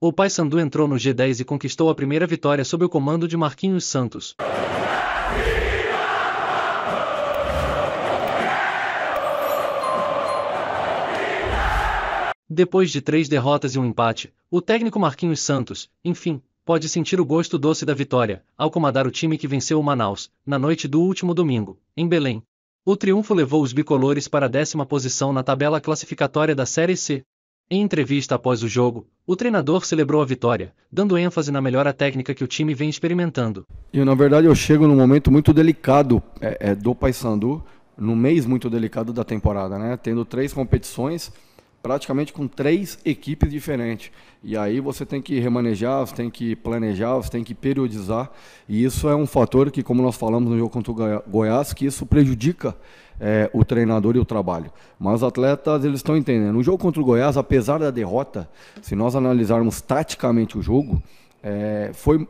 O Paysandu entrou no G10 e conquistou a primeira vitória sob o comando de Marquinhos Santos. Depois de 3 derrotas e um empate, o técnico Marquinhos Santos, enfim, pode sentir o gosto doce da vitória, ao comandar o time que venceu o Manaus, na noite do último domingo, em Belém. O triunfo levou os bicolores para a 10ª posição na tabela classificatória da Série C. Em entrevista após o jogo, o treinador celebrou a vitória, dando ênfase na melhora técnica que o time vem experimentando. Na verdade, eu chego num momento muito delicado do Paysandu, num mês muito delicado da temporada, né? Tendo 3 competições, praticamente com 3 equipes diferentes. E aí você tem que remanejar, você tem que planejar, você tem que periodizar. E isso é um fator que, como nós falamos no jogo contra o Goiás, que isso prejudica o treinador e o trabalho. Mas os atletas, eles estão entendendo. No jogo contra o Goiás, apesar da derrota, se nós analisarmos taticamente o jogo, foi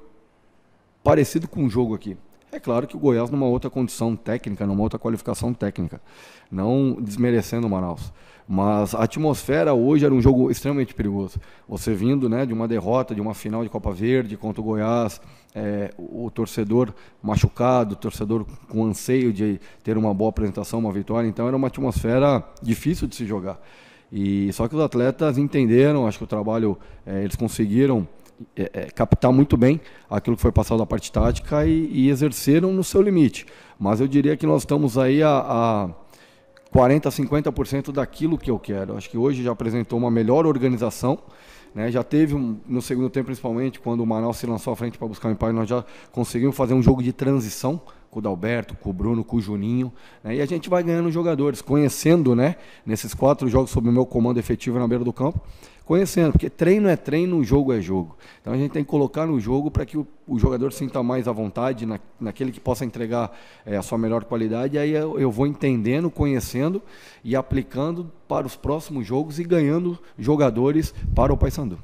parecido com o jogo aqui. É claro que o Goiás numa outra condição técnica, numa outra qualificação técnica, não desmerecendo o Manaus. Mas a atmosfera hoje era um jogo extremamente perigoso. Você vindo, né, de uma derrota, de uma final de Copa Verde contra o Goiás, o torcedor machucado, o torcedor com anseio de ter uma boa apresentação, uma vitória. Então era uma atmosfera difícil de se jogar. Só que os atletas entenderam, acho que o trabalho, eles conseguiram captar muito bem aquilo que foi passado da parte tática e exerceram no seu limite. Mas eu diria que nós estamos aí a 40%, 50% daquilo que eu quero. Acho que hoje já apresentou uma melhor organização, né? Já teve, no segundo tempo principalmente, quando o Manaus se lançou à frente para buscar o empate, nós já conseguimos fazer um jogo de transição com o Dalberto, com o Bruno, com o Juninho, né? E a gente vai ganhando jogadores, conhecendo, né, nesses 4 jogos sob o meu comando efetivo na beira do campo, conhecendo, porque treino é treino, jogo é jogo. Então a gente tem que colocar no jogo para que o jogador sinta mais à vontade, naquele que possa entregar a sua melhor qualidade, e aí eu vou entendendo, conhecendo e aplicando para os próximos jogos e ganhando jogadores para o Paysandu.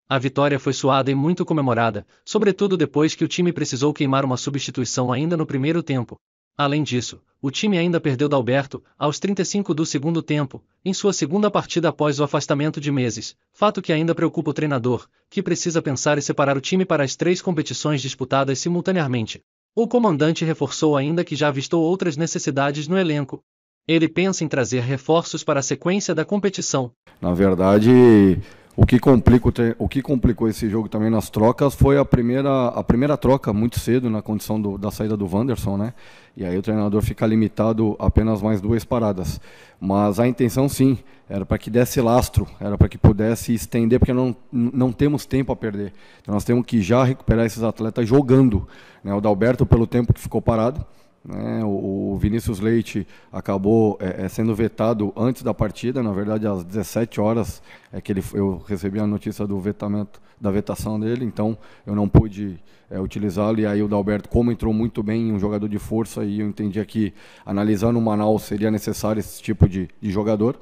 A vitória foi suada e muito comemorada, sobretudo depois que o time precisou queimar uma substituição ainda no primeiro tempo. Além disso, o time ainda perdeu Dalberto, aos 35 do segundo tempo, em sua segunda partida após o afastamento de meses, fato que ainda preocupa o treinador, que precisa pensar e separar o time para as 3 competições disputadas simultaneamente. O comandante reforçou ainda que já avistou outras necessidades no elenco. Ele pensa em trazer reforços para a sequência da competição. Na verdade, o que complicou esse jogo também nas trocas foi a primeira troca muito cedo, na condição da saída do Wanderson, né? E aí o treinador fica limitado a apenas mais 2 paradas. Mas a intenção, sim, era para que desse lastro, era para que pudesse estender, porque não temos tempo a perder. Então nós temos que já recuperar esses atletas jogando, né? O Dalberto, pelo tempo que ficou parado, né? O Vinícius Leite acabou sendo vetado antes da partida, na verdade às 17 horas que eu recebi a notícia da vetação dele, então eu não pude utilizá-lo, e aí o Dalberto, como entrou muito bem, um jogador de força, e eu entendi que analisando o Manaus seria necessário esse tipo de jogador.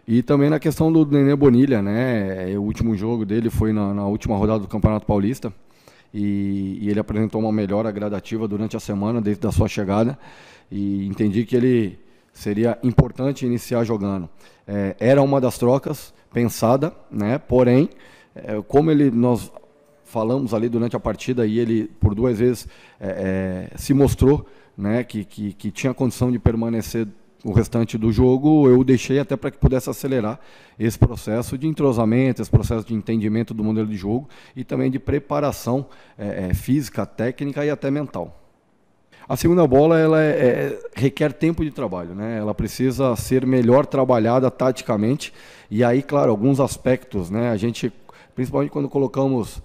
E também na questão do Nenê Bonilha, né? O último jogo dele foi na última rodada do Campeonato Paulista, e ele apresentou uma melhora gradativa durante a semana, desde a sua chegada, e entendi que ele seria importante iniciar jogando. Era uma das trocas pensada, né? Porém, como nós falamos ali durante a partida, e ele por 2 vezes se mostrou, né, que tinha condição de permanecer o restante do jogo, eu deixei até para que pudesse acelerar esse processo de entrosamento, esse processo de entendimento do modelo de jogo e também de preparação física, técnica e até mental. A segunda bola ela requer tempo de trabalho, né? Ela precisa ser melhor trabalhada taticamente, e aí, claro, alguns aspectos, né? A gente, principalmente quando colocamos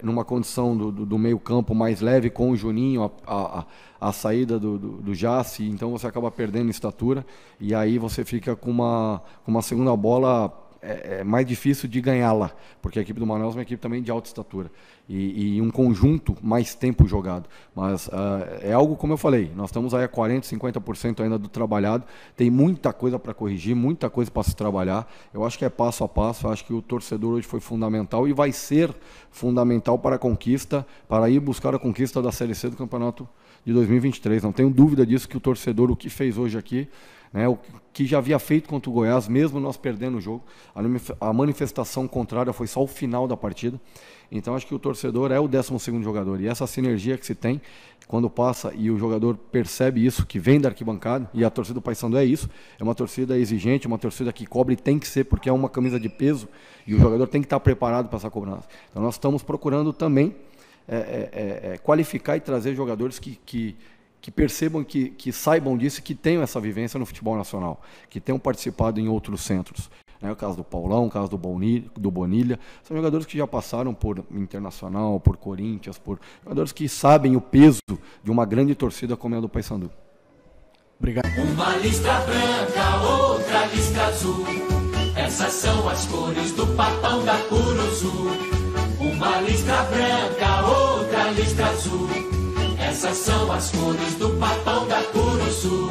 numa condição do meio campo mais leve com o Juninho, a saída do Jace, então você acaba perdendo estatura, e aí você fica com uma segunda bola mais difícil de ganhá-la, porque a equipe do Manaus é uma equipe também de alta estatura, e um conjunto mais tempo jogado. Mas é algo, como eu falei, nós estamos aí a 40%, 50% ainda do trabalhado, tem muita coisa para corrigir, muita coisa para se trabalhar. Eu acho que é passo a passo, eu acho que o torcedor hoje foi fundamental e vai ser fundamental para a conquista, para ir buscar a conquista da Série C do Campeonato de 2023. Não tenho dúvida disso, que o torcedor, o que fez hoje aqui, né? O que já havia feito contra o Goiás, mesmo nós perdendo o jogo. A manifestação contrária foi só o final da partida. Então acho que o torcedor é o 12º jogador. E essa sinergia que se tem, quando passa e o jogador percebe isso, que vem da arquibancada, e a torcida do Paysandu é isso, é uma torcida exigente, uma torcida que cobre, tem que ser, porque é uma camisa de peso, e o jogador tem que estar preparado para essa cobrança. Então nós estamos procurando também qualificar e trazer jogadores que percebam, que saibam disso, que tenham essa vivência no futebol nacional, que tenham participado em outros centros. O caso do Paulão, o caso do Bonilha, são jogadores que já passaram por Internacional, por Corinthians, por jogadores que sabem o peso de uma grande torcida como é a do Paysandu. Obrigado. Uma listra branca, outra listra azul, essas são as cores do Papão da Curuzu. Uma listra branca, outra listra azul, essas são as cores do Papão da Curuzu.